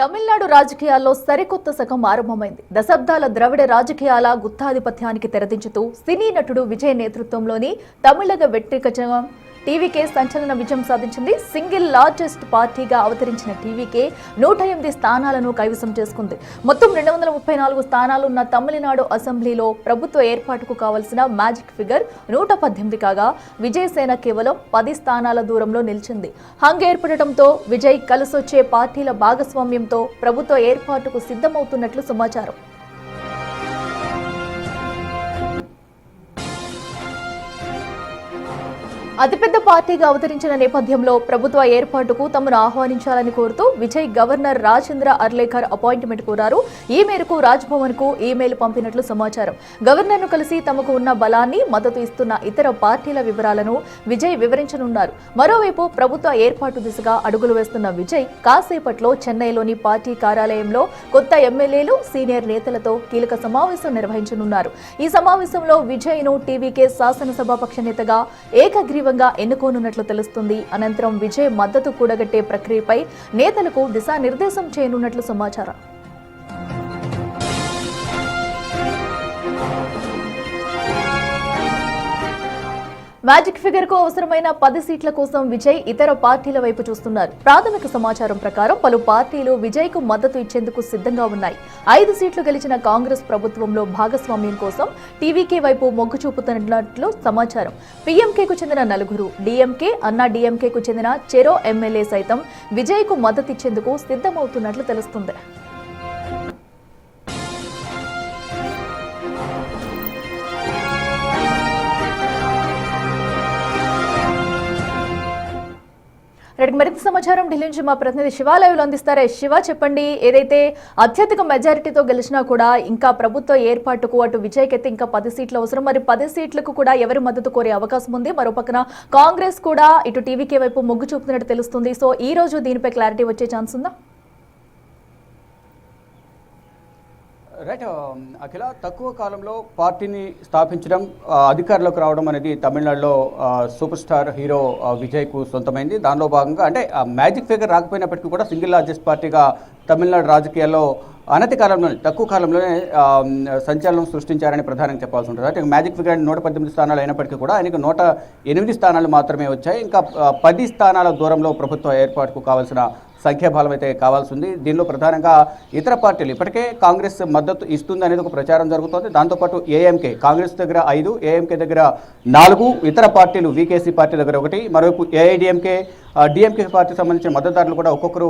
తమిళనాడు రాజకీయాల్లో సరికొత్త శకం ఆరంభమైంది. దశాబ్దాల ద్రవిడ రాజకీయాల గుత్తాధిపత్యానికి తెరదించుతూ సినీ నటుడు విజయ్ నేతృత్వంలోని తమిళగ వెట్రికజగం టీవీకే సంచలన విజయం సాధించింది. సింగిల్ లార్జెస్ట్ పార్టీగా అవతరించిన టీవీకే 108 స్థానాలను కైవసం చేసుకుంది. మొత్తం 234 స్థానాలు ఉన్న తమిళనాడు అసెంబ్లీలో ప్రభుత్వ ఏర్పాటుకు కావలసిన మ్యాజిక్ ఫిగర్ 118 కాగా విజయ్ సేన కేవలం 10 స్థానాల దూరంలో నిలిచింది. హంగ్ ఏర్పడటంతో విజయ్ కలిసొచ్చే పార్టీల భాగస్వామ్యంతో ప్రభుత్వ ఏర్పాటుకు సిద్ధమవుతున్నట్లు సమాచారం. అతిపెద్ద పార్టీగా అవతరించిన నేపథ్యంలో ప్రభుత్వ ఏర్పాటుకు తమను ఆహ్వానించాలని కోరుతూ విజయ్ గవర్నర్ రాజేంద్ర అర్లేకర్ అపాయింట్మెంట్ కోరారు. ఈ మేరకు రాజ్భవన్ కు ఈమెయిల్ పంపినట్లు సమాచారం. గవర్నర్ను కలిసి తమకు ఉన్న బలాన్ని, మద్దతు ఇస్తున్న ఇతర పార్టీల వివరాలను విజయ్ వివరించనున్నారు. మరోవైపు ప్రభుత్వ ఏర్పాటు దిశగా అడుగులు వేస్తున్న విజయ్ కాసేపట్లో చెన్నైలోని పార్టీ కార్యాలయంలో కొత్త ఎమ్మెల్యేలు, సీనియర్ నేతలతో కీలక సమావేశం నిర్వహించనున్నారు. ఈ సమావేశంలో విజయ్ ను టీవీకే శాసనసభాపక్ష నేతగా ఏకగ్రీవంగా ఎన్నుకోనున్నట్లు తెలుస్తుంది. అనంతరం విజయ్ మద్దతు కూడగట్టే ప్రక్రియపై నేతలకు దిశానిర్దేశం చేయనున్నట్లు సమాచారం. మ్యాజిక్ ఫిగర్ కు అవసరమైన 10 సీట్ల కోసం విజయ్ ఇతర పార్టీల వైపు చూస్తున్నారు. ప్రాథమిక సమాచారం ప్రకారం పలు పార్టీలు విజయ్ కు మద్దతు ఇచ్చేందుకు సిద్ధంగా ఉన్నాయి. 5 సీట్లు గెలిచిన కాంగ్రెస్ ప్రభుత్వంలో భాగస్వామ్యం కోసం టీవీకే వైపు మొగ్గు చూపుతున్నట్లు సమాచారం. పీఎంకేకు చెందిన 4, డీఎంకే, అన్నా డీఎంకేకు చెందిన చెరో ఎమ్మెల్యే సైతం విజయ్ కు మద్దతు ఇచ్చేందుకు సిద్ధమవుతున్నట్లు తెలుస్తుంది. మరింత సమాచారం ఢిల్లీ నుంచి మా ప్రతినిధి శివ లైవ్ లో అందిస్తారే. శివ, చెప్పండి, ఏదైతే అత్యధిక మెజారిటీతో గెలిచినా కూడా ఇంకా ప్రభుత్వ ఏర్పాటుకు అటు విజయ్కి అయితే ఇంకా 10 సీట్లు అవసరం. మరి 10 సీట్లకు కూడా ఎవరి మద్దతు కోరే అవకాశం ఉంది? మరోపక్కన కాంగ్రెస్ కూడా ఇటు టీవీకే వైపు మొగ్గు చూపుతున్నట్టు తెలుస్తుంది. సో ఈ రోజు దీనిపై క్లారిటీ వచ్చే ఛాన్స్ ఉందా? రైట్ అఖిల, తక్కువ కాలంలో పార్టీని స్థాపించడం, అధికారంలోకి రావడం అనేది తమిళనాడులో సూపర్ స్టార్ హీరో విజయ్కు సొంతమైంది. దానిలో భాగంగా అంటే మ్యాజిక్ ఫిగర్ రాకపోయినప్పటికీ కూడా సింగిల్ లార్జెస్ట్ పార్టీగా తమిళనాడు రాజకీయాల్లో అనతి కాలంలోనే, తక్కువ కాలంలోనే సంచలనం సృష్టించారని ప్రధానంగా చెప్పాల్సి ఉంటుంది. అంటే మ్యాజిక్ ఫిగర్ 118 స్థానాలు అయినప్పటికీ కూడా ఆయనకు 108 స్థానాలు మాత్రమే వచ్చాయి. ఇంకా 10 స్థానాల దూరంలో ప్రభుత్వ ఏర్పాటుకు కావాల్సిన సంఖ్యాబలం అయితే కావాల్సి ఉంది. దీనిలో ప్రధానంగా ఇతర పార్టీలు ఇప్పటికే కాంగ్రెస్ మద్దతు ఇస్తుంది అనేది ఒక ప్రచారం జరుగుతోంది. దాంతోపాటు ఏఎంకే, కాంగ్రెస్ దగ్గర 5, ఏఎంకే దగ్గర 4, ఇతర పార్టీలు వీకేసీ పార్టీ దగ్గర 1, మరోవైపు ఏఐడిఎంకే, డిఎంకే పార్టీకి సంబంధించిన మద్దతుదారులు కూడా ఒక్కొక్కరు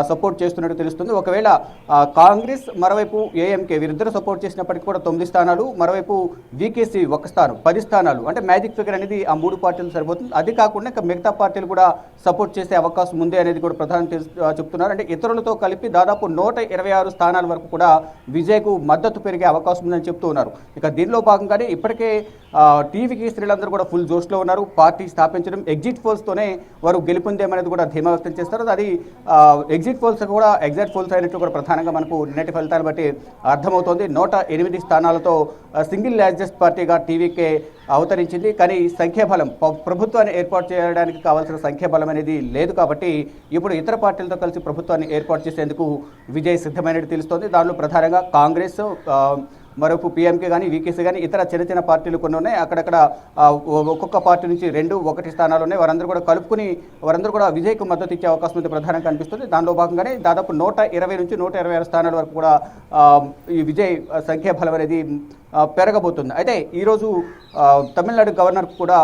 సపోర్ట్ చేస్తున్నట్టు తెలుస్తుంది. ఒకవేళ కాంగ్రెస్, మరోవైపు ఏఎంకే వీరిద్దరు సపోర్ట్ చేసినప్పటికీ కూడా 9 స్థానాలు, మరోవైపు వీకేసీ 1 స్థానం, 10 స్థానాలు. అంటే మ్యాజిక్ ఫిగర్ అనేది ఆ 3 పార్టీలు సరిపోతుంది. అది కాకుండా ఇంకా మిగతా పార్టీలు కూడా సపోర్ట్ చేసే అవకాశం ఉంది అనేది కూడా ప్రధానంగా చెప్తున్నారు. అంటే ఇతరులతో కలిపి దాదాపు 126 స్థానాల వరకు కూడా విజయ్కు మద్దతు పెరిగే అవకాశం ఉందని చెప్తూ ఉన్నారు. ఇక దీనిలో భాగంగానే ఇప్పటికే టీవీకి స్త్రీలందరూ కూడా ఫుల్ జోష్లో ఉన్నారు. పార్టీ స్థాపించడం ఎగ్జిట్ పోల్స్తోనే వారు గెలుపొందేమనేది కూడా ధీమా వ్యక్తం చేస్తారు. అది ఎగ్జిట్ పోల్స్ కూడా ఎగ్జాక్ట్ పోల్స్ అయినట్టు కూడా ప్రధానంగా మనకు నిన్నటి ఫలితాన్ని బట్టి అర్థమవుతోంది. 108 స్థానాలతో సింగిల్ లార్జెస్ట్ పార్టీగా టీవీకే అవతరించింది. కానీ సంఖ్యాబలం, ప్రభుత్వాన్ని ఏర్పాటు చేయడానికి కావాల్సిన సంఖ్యాబలం అనేది లేదు. కాబట్టి ఇప్పుడు ఇతర పార్టీలతో కలిసి ప్రభుత్వాన్ని ఏర్పాటు చేసేందుకు విజయ్ సిద్ధమైనట్టు తెలుస్తోంది. దానిలో ప్రధానంగా కాంగ్రెస్, మరొక పీఎంకే కానీ, వీకేసీ కానీ, ఇతర చిన్న చిన్న పార్టీలు కొన్ని ఉన్నాయి. అక్కడక్కడ ఒక్కొక్క పార్టీ నుంచి 2, 1 స్థానాలు ఉన్నాయి. వారందరూ కూడా కలుపుకుని వారందరూ కూడా విజయ్కు మద్దతు ఇచ్చే అవకాశం అయితే ప్రధానంగా కనిపిస్తుంది. దానిలో భాగంగానే దాదాపు 120 నుంచి 126 స్థానాల వరకు కూడా ఈ విజయ్ సంఖ్యాబలం అనేది పెరగబోతుంది. అయితే ఈరోజు తమిళనాడు గవర్నర్కు కూడా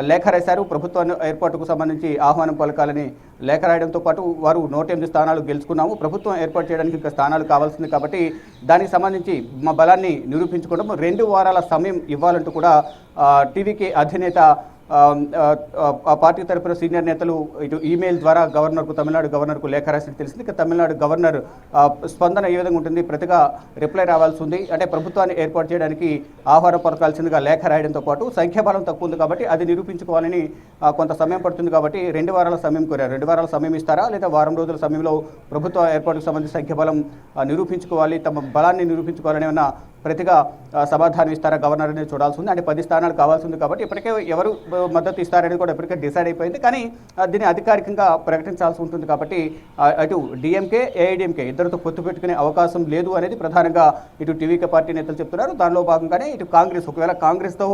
లేఖ రాశారు. ప్రభుత్వాన్ని ఏర్పాటుకు సంబంధించి ఆహ్వానం పలకాలని లేఖ రాయడంతో పాటు వారు 108 స్థానాలు గెలుచుకున్నాము, ప్రభుత్వం ఏర్పాటు చేయడానికి ఇంకా స్థానాలు కావాల్సింది, కాబట్టి దానికి సంబంధించి మా బలాన్ని నిరూపించుకోవడం 2 వారాల సమయం ఇవ్వాలంటూ కూడా టీవీకే అధినేత ఆ పార్టీ తరపున సీనియర్ నేతలు ఇటు ఈమెయిల్ ద్వారా తమిళనాడు గవర్నర్కు లేఖ రాసినట్టు తెలిసింది. ఇక తమిళనాడు గవర్నర్ స్పందన ఏ విధంగా ఉంటుంది, ప్రతిగా రిప్లై రావాల్సి ఉంది. అంటే ప్రభుత్వాన్ని ఏర్పాటు చేయడానికి ఆహ్వానం పలకాల్సిందిగా లేఖ రాయడంతో పాటు సంఖ్యాబలం తక్కువ ఉంది కాబట్టి అది నిరూపించుకోవాలని కొంత సమయం పడుతుంది. కాబట్టి 2 వారాల సమయం కోరారు. 2 వారాల సమయం ఇస్తారా, లేదా వారం రోజుల సమయంలో ప్రభుత్వ ఏర్పాటుకు సంబంధించి సంఖ్యాబలం నిరూపించుకోవాలి, తమ బలాన్ని నిరూపించుకోవాలని ఏమన్నా ప్రతిగా సమాధానం ఇస్తారా గవర్నర్ అనేది చూడాల్సి ఉంది. అంటే 10 స్థానాలు కావాల్సి ఉంది కాబట్టి ఇప్పటికే ఎవరు మద్దతు ఇస్తారనేది కూడా ఇప్పటికే డిసైడ్ అయిపోయింది. కానీ దీన్ని అధికారికంగా ప్రకటించాల్సి ఉంటుంది కాబట్టి అటు డిఎంకే ఏఐడిఎంకే ఇద్దరితో పొత్తు పెట్టుకునే అవకాశం లేదు అనేది ప్రధానంగా ఇటు టీవీకే పార్టీ నేతలు చెప్తున్నారు. దానిలో భాగంగానే ఇటు కాంగ్రెస్ ఒకవేళ కాంగ్రెస్తో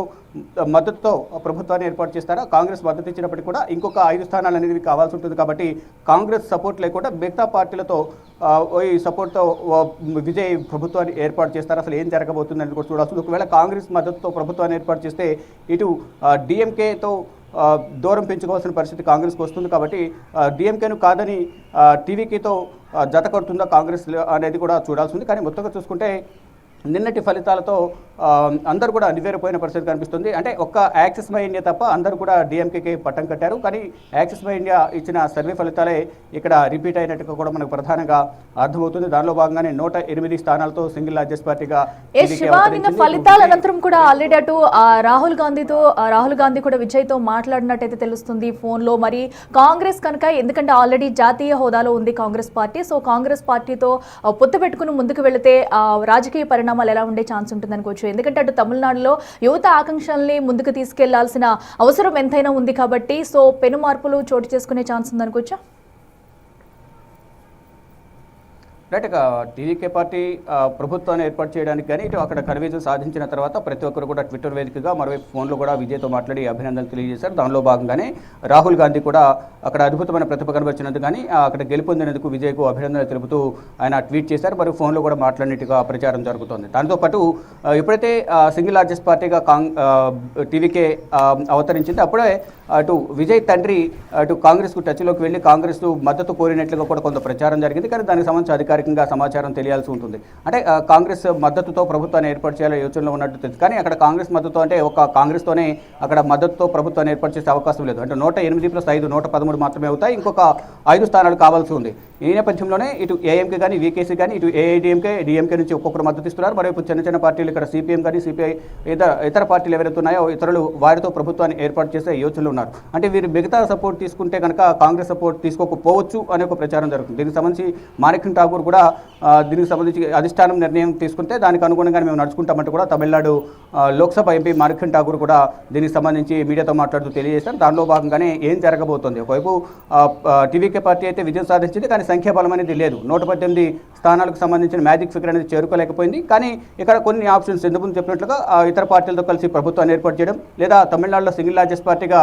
మద్దతుతో ప్రభుత్వాన్ని ఏర్పాటు చేస్తారా, కాంగ్రెస్ మద్దతు ఇచ్చినప్పటికీ కూడా ఇంకొక 5 స్థానాలు అనేది కావాల్సి ఉంటుంది కాబట్టి కాంగ్రెస్ సపోర్ట్ లేకుండా మిగతా పార్టీలతో ఈ సపోర్ట్తో విజయ్ ప్రభుత్వాన్ని ఏర్పాటు చేస్తారు. అసలు ఏం జరగబోతుందని కూడా చూడాల్సింది. ఒకవేళ కాంగ్రెస్ మద్దతుతో ప్రభుత్వాన్ని ఏర్పాటు చేస్తే ఇటు డిఎంకేతో దూరం పెంచుకోవాల్సిన పరిస్థితి కాంగ్రెస్కి వస్తుంది కాబట్టి డిఎంకేను కాదని టీవీకేతో జత కడుతుందా కాంగ్రెస్ అనేది కూడా చూడాల్సి ఉంది. కానీ మొత్తంగా చూసుకుంటే నిన్నటి ఫలితాలతో అందరూ కూడా నివేరిపోయిన పరిస్థితి కనిపిస్తుంది. అంటే ఒక్క యాక్సిస్ మై ఇండియా తప్ప అందరూ కూడా డిఎంకేకి పట్టం కట్టారు. కానీ యాక్సిస్ మై ఇండియా ఇచ్చిన సర్వే ఫలితాలే ఇక్కడ రిపీట్ అయినట్టుగా కూడా మనకు ప్రధానంగా అర్థమవుతుంది. దానిలో భాగంగానే 108 స్థానాలతో సింగిల్ లార్జెస్ట్ పార్టీగా ఫలితాల అనంతరం కూడా ఆల్రెడీ అటు రాహుల్ గాంధీ కూడా విజయ్తో మాట్లాడినట్టయితే తెలుస్తుంది ఫోన్లో. మరి కాంగ్రెస్ కనుక ఎందుకంటే ఆల్రెడీ జాతీయ హోదాలో ఉంది కాంగ్రెస్ పార్టీ, సో కాంగ్రెస్ పార్టీతో పొత్తు పెట్టుకుని ముందుకు వెళితే రాజకీయ పరిణామాలు ఎలా ఉండే ఛాన్స్ ఉంటుంది అనుకోవచ్చు. ఎందుకంటే అటు తమిళనాడులో యువత ఆకాంక్షల్ని ముందుకు తీసుకెళ్లాల్సిన అవసరం ఎంతైనా ఉంది కాబట్టి సో పెను మార్పులు చోటు చేసుకునే ఛాన్స్ ఉంది అనుకోవచ్చా? రైట్. టీవీకే పార్టీ ప్రభుత్వాన్ని ఏర్పాటు చేయడానికి కానీ ఇటు అక్కడ కన్విజన్ సాధించిన తర్వాత ప్రతి ఒక్కరు కూడా ట్విట్టర్ వేదికగా మరోవైపు ఫోన్లో కూడా విజయ్తో మాట్లాడి అభినందనలు తెలియజేశారు. దానిలో భాగంగానే రాహుల్ గాంధీ కూడా అక్కడ అద్భుతమైన ప్రతిభ కనబరిచినందుకు కానీ అక్కడ గెలుపొందినందుకు విజయ్కు అభినందనలు తెలుపుతూ ఆయన ట్వీట్ చేశారు. మరియు ఫోన్లో కూడా మాట్లాడినట్టుగా ప్రచారం జరుగుతోంది. దాంతోపాటు ఎప్పుడైతే సింగిల్ లార్జెస్ట్ పార్టీగా టీవీకే అవతరించింది అప్పుడే అటు విజయ్ తండ్రి అటు కాంగ్రెస్కు టచ్లోకి వెళ్ళి కాంగ్రెస్ మద్దతు కోరినట్లుగా కూడా కొంత ప్రచారం జరిగింది. కానీ దానికి సంబంధించి అధికారికంగా సమాచారం తెలియాల్సి ఉంటుంది. అంటే కాంగ్రెస్ మద్దతుతో ప్రభుత్వాన్ని ఏర్పాటు చేయాలని యోచనలో ఉన్నట్టు తెలుసు. కానీ అక్కడ కాంగ్రెస్ మద్దతు అంటే ఒక కాంగ్రెస్తోనే అక్కడ మద్దతుతో ప్రభుత్వాన్ని ఏర్పాటు చేసే అవకాశం లేదు. అంటే 108 + 5 113 మాత్రమే అవుతాయి. ఇంకొక 5 స్థానాలు కావాల్సి ఉంది. ఈ నేపథ్యంలోనే ఇటు ఏఎంకే కానీ వీకేసీ కానీ ఇటు ఏఐడిఎంకే డిఎంకే నుంచి ఒక్కొక్కరు మద్దతు ఇస్తున్నారు. మరోవైపు చిన్న చిన్న పార్టీలు ఇక్కడ సిపిఎం కానీ సిపిఐ ఇతర పార్టీలు ఎవరైతే ఉన్నాయో ఇతరులు వారితో ప్రభుత్వాన్ని ఏర్పాటు చేసే యోచనలు ఉన్నారు. అంటే వీరు మిగతా సపోర్ట్ తీసుకుంటే కనుక కాంగ్రెస్ సపోర్ట్ తీసుకోకపోవచ్చు అనే ఒక ప్రచారం జరుగుతుంది. దీనికి సంబంధించి మాణిక్యం ఠాకూర్ కూడా దీనికి సంబంధించి అధిష్టానం నిర్ణయం తీసుకుంటే దానికి అనుగుణంగానే మేము నడుచుకుంటామంటే కూడా తమిళనాడు లోక్సభ ఎంపీ మాణిక్యం ఠాకూర్ కూడా దీనికి సంబంధించి మీడియాతో మాట్లాడుతూ తెలియజేశారు. దానిలో భాగంగానే ఏం జరగబోతోంది. ఒకవైపు టీవీకే పార్టీ అయితే విజయం సాధించింది, కానీ సంఖ్యాబలం అనేది లేదు. 118 స్థానాలకు సంబంధించిన మ్యాజిక్ ఫిగర్ అనేది చేరుకోలేకపోయింది. కానీ ఇక్కడ కొన్ని ఆప్షన్స్ ఎందుకు చెప్పినట్లుగా ఇతర పార్టీలతో కలిసి ప్రభుత్వాన్ని ఏర్పాటు చేయడం, లేదా తమిళనాడులో సింగిల్ లార్జెస్ట్ పార్టీగా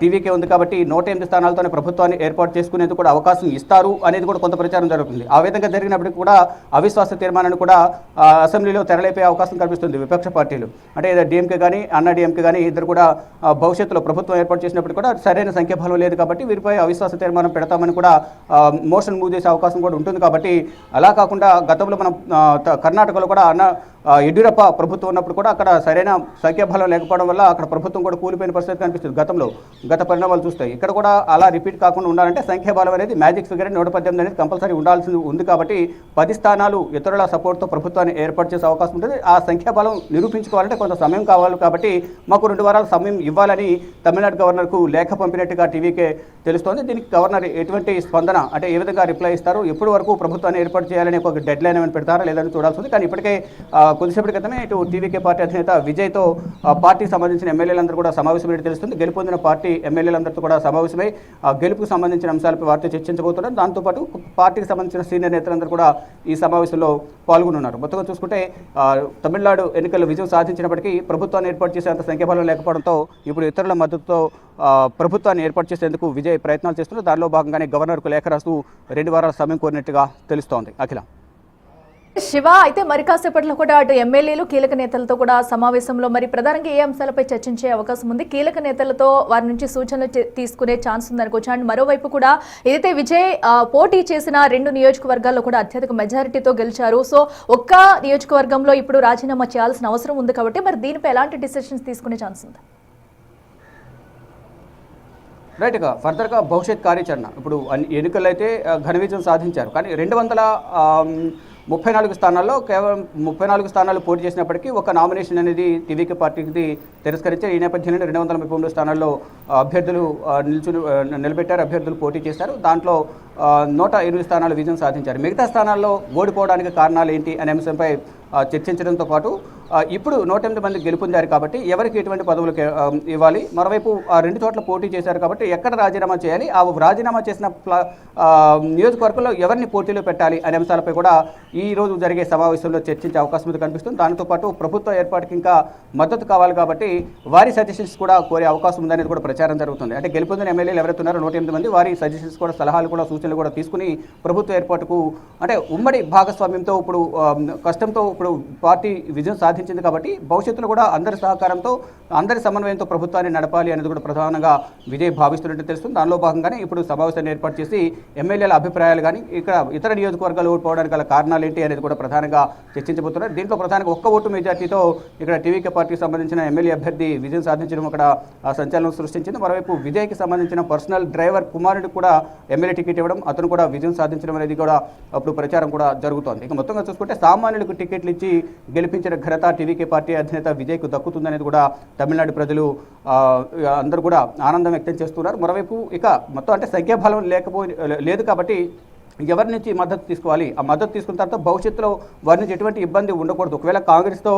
టీవీకే ఉంది కాబట్టి 108 స్థానాలతోనే ప్రభుత్వాన్ని ఏర్పాటు చేసుకునేందుకు కూడా అవకాశం ఇస్తారు అనేది కూడా కొంత ప్రచారం జరుగుతుంది. ఆ విధంగా జరిగినప్పటికీ కూడా అవిశ్వాస తీర్మానాన్ని కూడా అసెంబ్లీలో తెరలేపే అవకాశం కనిపిస్తుంది విపక్ష పార్టీలు. అంటే డిఎంకే కానీ అన్నా డిఎంకే కానీ ఇద్దరు కూడా భవిష్యత్తులో ప్రభుత్వం ఏర్పాటు చేసినప్పుడు కూడా సరైన సంఖ్యాబలం లేదు కాబట్టి వీరిపై అవిశ్వాస తీర్మానం పెడతామని కూడా మోషన్ మూవ్ చేసే అవకాశం కూడా ఉంటుంది. కాబట్టి అలా కాకుండా గతంలో మనం కర్ణాటకలో కూడా యడ్యూరప్ప ప్రభుత్వం ఉన్నప్పుడు కూడా అక్కడ సరైన సంఖ్యాబలం లేకపోవడం వల్ల అక్కడ ప్రభుత్వం కూడా కూలిపోయిన పరిస్థితి కనిపిస్తుంది గతంలో. గత పరిణామాలు చూస్తాయి. ఇక్కడ కూడా అలా రిపీట్ కాకుండా ఉండాలంటే సంఖ్యాబలం అనేది మ్యాజిక్ ఫిగర్ 118 అనేది కంపల్సరీ ఉండాల్సి ఉంది. కాబట్టి 10 స్థానాలు ఇతరుల సపోర్ట్తో ప్రభుత్వాన్ని ఏర్పాటు చేసే అవకాశం ఉంటుంది. ఆ సంఖ్యాబలం నిరూపించుకోవాలంటే కొంత సమయం కావాలి కాబట్టి మాకు 2 వారాల సమయం ఇవ్వాలని తమిళనాడు గవర్నర్కు లేఖ పంపినట్టుగా టీవీకే తెలుస్తోంది. దీనికి గవర్నర్ ఎటువంటి స్పందన అంటే ఏ విధంగా రిప్లై ఇస్తారు, ఎప్పటి వరకు ప్రభుత్వాన్ని ఏర్పాటు చేయాలని ఒక డెడ్ లైన్ ఏమైనా పెడతారా లేదని చూడాల్సి ఉంది. కానీ ఇప్పటికే కొద్దిసేపటి క్రితమే ఇటు టీవీకే పార్టీ అధినేత విజయ్తో పార్టీకి సంబంధించిన ఎమ్మెల్యేలందరూ కూడా సమావేశమైనట్టు తెలుస్తుంది. గెలుపొందిన పార్టీ ఎమ్మెల్యేలందరితో కూడా సమావేశమై గెలుపుకు సంబంధించిన అంశాలపై వారితో చర్చించబోతున్నారు. దాంతోపాటు పార్టీకి సంబంధించిన సీనియర్ నేతలందరూ కూడా ఈ సమావేశంలో పాల్గొనున్నారు. మొత్తంగా చూసుకుంటే తమిళనాడు ఎన్నికల్లో విజయం సాధించినప్పటికీ ప్రభుత్వాన్ని ఏర్పాటు చేసేంత సంఖ్యాబలం లేకపోవడంతో ఇప్పుడు ఇతరుల మద్దతుతో ప్రభుత్వాన్ని ఏర్పాటు చేసేందుకు విజయ్ ప్రయత్నాలు చేస్తున్నారు. దానిలో భాగంగానే గవర్నర్కు లేఖ రాస్తూ 2 వారాల సమయం కోరినట్టుగా తెలుస్తోంది. అఖిల. శివ, అయితే మరి కాసేపట్లో కూడా అటు ఎమ్మెల్యేలు కీలక నేతలతో కూడా సమావేశంలో మరి ప్రధానంగా ఏ అంశాలపై చర్చించే అవకాశం ఉంది? కీలక నేతలతో వారి నుంచి సూచనలు తీసుకునే ఛాన్స్ ఉందనుకోవచ్చు. అండ్ మరోవైపు కూడా ఏదైతే విజయ్ పోటీ చేసిన 2 నియోజకవర్గాల్లో కూడా అత్యధిక మెజారిటీతో గెలిచారు. సో ఒక్క నియోజకవర్గంలో ఇప్పుడు రాజీనామా చేయాల్సిన అవసరం ఉంది కాబట్టి మరి దీనిపై ఎలాంటి డిసిషన్స్ తీసుకునే ఛాన్స్ ఉంది? రైట్గా ఫర్దర్గా భవిష్యత్ కార్యాచరణ ఇప్పుడు ఎన్నికల్లో అయితే ఘన విజయం సాధించారు. కానీ 234 స్థానాల్లో కేవలం 34 స్థానాలు పోటీ చేసినప్పటికీ ఒక నామినేషన్ అనేది టీవీకే పార్టీకి తిరస్కరించారు. ఈ నేపథ్యంలో 233 స్థానాల్లో అభ్యర్థులు నిలబెట్టారు, అభ్యర్థులు పోటీ చేశారు. దాంట్లో 108 స్థానాలు విజయం సాధించారు. మిగతా స్థానాల్లో ఓడిపోవడానికి కారణాలు ఏంటి అనే అంశంపై చర్చించడంతో పాటు ఇప్పుడు 108 మంది గెలుపొందారు కాబట్టి ఎవరికి ఎటువంటి పదవులు ఇవ్వాలి, మరోవైపు ఆ 2 చోట్ల పోటీ చేశారు కాబట్టి ఎక్కడ రాజీనామా చేయాలి, ఆ రాజీనామా చేసిన నియోజకవర్గంలో ఎవరిని పోటీలో పెట్టాలి అనే అంశాలపై కూడా ఈ రోజు జరిగే సమావేశంలో చర్చించే అవకాశం ఉంది కనిపిస్తుంది. దానితో పాటు ప్రభుత్వ ఏర్పాటుకి ఇంకా మద్దతు కావాలి కాబట్టి వారి సజెషన్స్ కూడా కోరే అవకాశం ఉందనేది కూడా ప్రచారం జరుగుతుంది. అంటే గెలుపొందిన ఎమ్మెల్యేలు ఎవరైతే ఉన్నారో 108 మంది వారి సజెషన్స్ కూడా, సలహాలు కూడా, సూచనలు కూడా తీసుకుని ప్రభుత్వ ఏర్పాటుకు అంటే ఉమ్మడి భాగస్వామ్యంతో ఇప్పుడు కష్టంతో ఇప్పుడు పార్టీ విజయం సాధించింది కాబట్టి భవిష్యత్తులో కూడా అందరి సహకారంతో, అందరి సమన్వయంతో ప్రభుత్వాన్ని నడపాలి అనేది కూడా ప్రధానంగా విజయ్ భావిస్తున్నట్టు తెలుస్తుంది. దానిలో భాగంగానే ఇప్పుడు సమావేశాన్ని ఏర్పాటు చేసి ఎమ్మెల్యేల అభిప్రాయాలు కానీ ఇక్కడ ఇతర నియోజకవర్గాలు ఓడిపోవడానికి గల కారణాలు ఏంటి అనేది కూడా ప్రధానంగా చర్చించబోతున్నారు. దీంట్లో ప్రధానంగా ఒక్క ఓటు మెజార్టీతో ఇక్కడ టీవీకే పార్టీకి సంబంధించిన ఎమ్మెల్యే అభ్యర్థి విజయం సాధించడం అక్కడ సంచలనం సృష్టించింది. మరోవైపు విజయ్కి సంబంధించిన పర్సనల్ డ్రైవర్ కుమారుడికి కూడా ఎమ్మెల్యే టికెట్ ఇవ్వడం, అతను కూడా విజయం సాధించడం అనేది కూడా అప్పుడు ప్రచారం కూడా జరుగుతోంది. ఇక మొత్తంగా చూసుకుంటే సామాన్యులకు టికెట్లు ఇచ్చి గెలిపించిన ఘనత టీవీకే పార్టీ అధినేత విజయ్కు దక్కుతుందనేది కూడా తమిళనాడు ప్రజలు అందరూ కూడా ఆనందం వ్యక్తం చేస్తున్నారు. మరోవైపు ఇక మొత్తం అంటే సంఖ్యాబలం లేదు కాబట్టి ఎవరి నుంచి మద్దతు తీసుకోవాలి, ఆ మద్దతు తీసుకున్న తర్వాత భవిష్యత్తులో వారి నుంచి ఎటువంటి ఇబ్బంది ఉండకూడదు. ఒకవేళ కాంగ్రెస్తో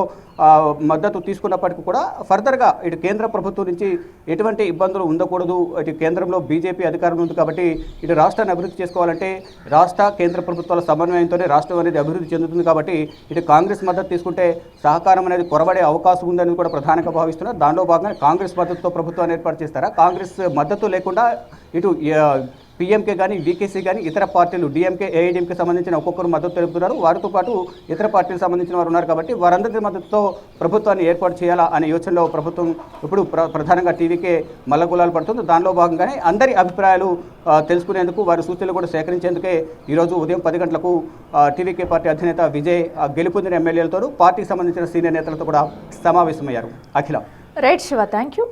మద్దతు తీసుకున్నప్పటికీ కూడా ఫర్దర్గా ఇటు కేంద్ర ప్రభుత్వం నుంచి ఎటువంటి ఇబ్బందులు ఉండకూడదు. ఇటు కేంద్రంలో బీజేపీ అధికారం ఉంది కాబట్టి ఇటు రాష్ట్రాన్ని అభివృద్ధి చేసుకోవాలంటే రాష్ట్ర కేంద్ర ప్రభుత్వాల సమన్వయంతోనే రాష్ట్రం అనేది అభివృద్ధి చెందుతుంది కాబట్టి ఇటు కాంగ్రెస్ మద్దతు తీసుకుంటే సహకారం అనేది కొరబడే అవకాశం ఉందని కూడా ప్రధానంగా భావిస్తున్నారు. దానిలో భాగంగా కాంగ్రెస్ మద్దతుతో ప్రభుత్వాన్ని ఏర్పాటు చేస్తారా, కాంగ్రెస్ మద్దతు లేకుండా ఇటు పీఎంకే కానీ, వీకేసీ కానీ ఇతర పార్టీలు డిఎంకే, ఏఐడిఎంకే సంబంధించిన ఒక్కొక్కరు మద్దతు తెలుపుతున్నారు. వారితో పాటు ఇతర పార్టీలకు సంబంధించిన వారు ఉన్నారు కాబట్టి వారందరి మద్దతుతో ప్రభుత్వాన్ని ఏర్పాటు చేయాలా అనే యోచనలో ప్రభుత్వం ఇప్పుడు ప్రధానంగా టీవీకే మల్లగులాలు పడుతుంది. దానిలో భాగంగానే అందరి అభిప్రాయాలు తెలుసుకునేందుకు, వారి సూచనలు కూడా సేకరించేందుకే ఈరోజు ఉదయం 10 గంటలకు టీవీకే పార్టీ అధినేత విజయ్ గెలుపొందిన ఎమ్మెల్యేలతో పార్టీకి సంబంధించిన సీనియర్ నేతలతో కూడా సమావేశమయ్యారు. Akhila. Right Shiva, thank you.